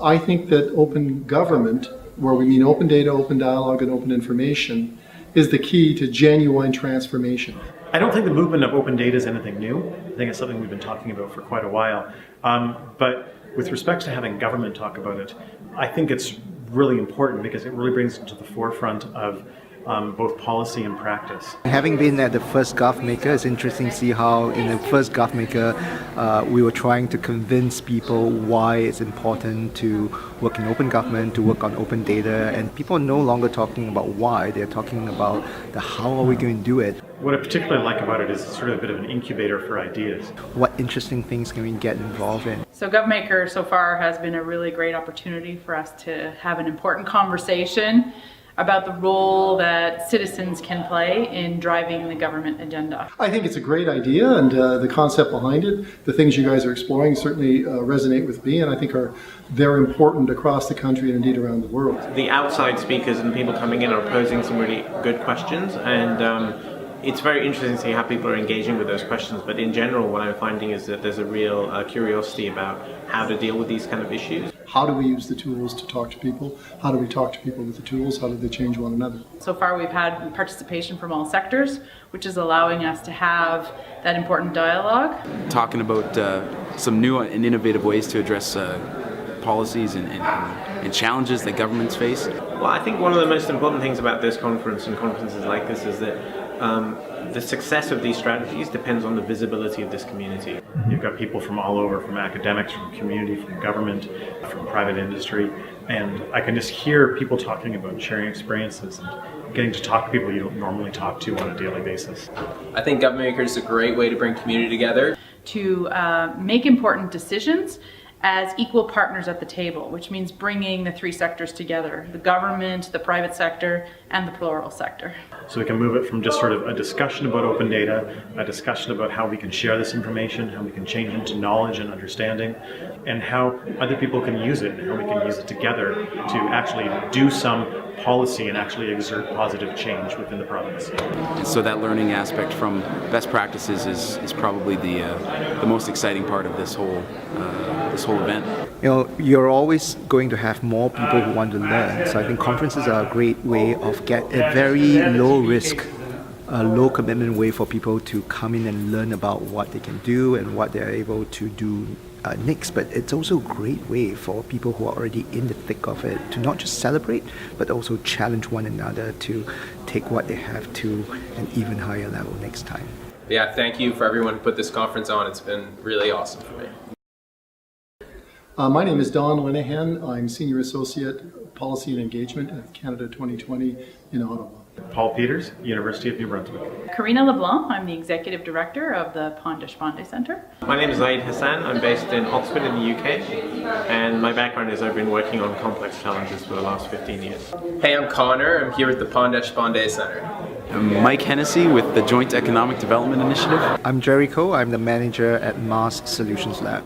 I think that open government, where we mean open data, open dialogue, and open information, is the key to genuine transformation. I don't think the movement of open data is anything new. I think it's something we've been talking about for quite a while. But with respect to having government talk about it, I think it's really important because it really brings it to the forefront of both policy and practice. Having been at the first GovMaker, it's interesting to see how in the first GovMaker we were trying to convince people why it's important to work in open government, to work on open data, and people are no longer talking about why, they're talking about the how are we going to do it. What I particularly like about it is it's sort of a bit of an incubator for ideas. What interesting things can we get involved in? So GovMaker so far has been a really great opportunity for us to have an important conversation about the role that citizens can play in driving the government agenda. I think it's a great idea, and the concept behind it, the things you guys are exploring certainly resonate with me, and I think they're important across the country and indeed around the world. The outside speakers and people coming in are posing some really good questions, and it's very interesting to see how people are engaging with those questions, but in general what I'm finding is that there's a real curiosity about how to deal with these kind of issues. How do we use the tools to talk to people? How do we talk to people with the tools? How do they change one another? So far we've had participation from all sectors, which is allowing us to have that important dialogue. Talking about some new and innovative ways to address policies and challenges that governments face. Well, I think one of the most important things about this conference and conferences like this is that the success of these strategies depends on the visibility of this community. You've got people from all over, from academics, from community, from government, from private industry, and I can just hear people talking about sharing experiences and getting to talk to people you don't normally talk to on a daily basis. I think GovMaker is a great way to bring community together. To make important decisions as equal partners at the table, which means bringing the three sectors together, the government, the private sector, and the plural sector. So we can move it from just sort of a discussion about open data, a discussion about how we can share this information, how we can change it into knowledge and understanding, and how other people can use it, and how we can use it together to actually do some policy and actually exert positive change within the province. And so that learning aspect from best practices is probably the most exciting part of this whole event. You know, you're always going to have more people who want to learn. So I think conferences are a great way of a very low risk, low commitment way for people to come in and learn about what they can do and what they're able to do next. But it's also a great way for people who are already in the thick of it to not just celebrate, but also challenge one another to take what they have to an even higher level next time. Yeah, thank you for everyone who put this conference on. It's been really awesome for me. My name is Don Lenihan. I'm Senior Associate Policy and Engagement at Canada 2020 in Ottawa. Paul Peters, University of New Brunswick. Karina LeBlanc, I'm the Executive Director of the demandé Centre. My name is Zaid Hassan. I'm based in Oxford in the UK, and my background is I've been working on complex challenges for the last 15 years. Hey, I'm Conor. I'm here with the demandé Centre. I'm Mike Hennessey with the Joint Economic Development Initiative. I'm Jericho. I'm the manager at Mars Solutions Lab.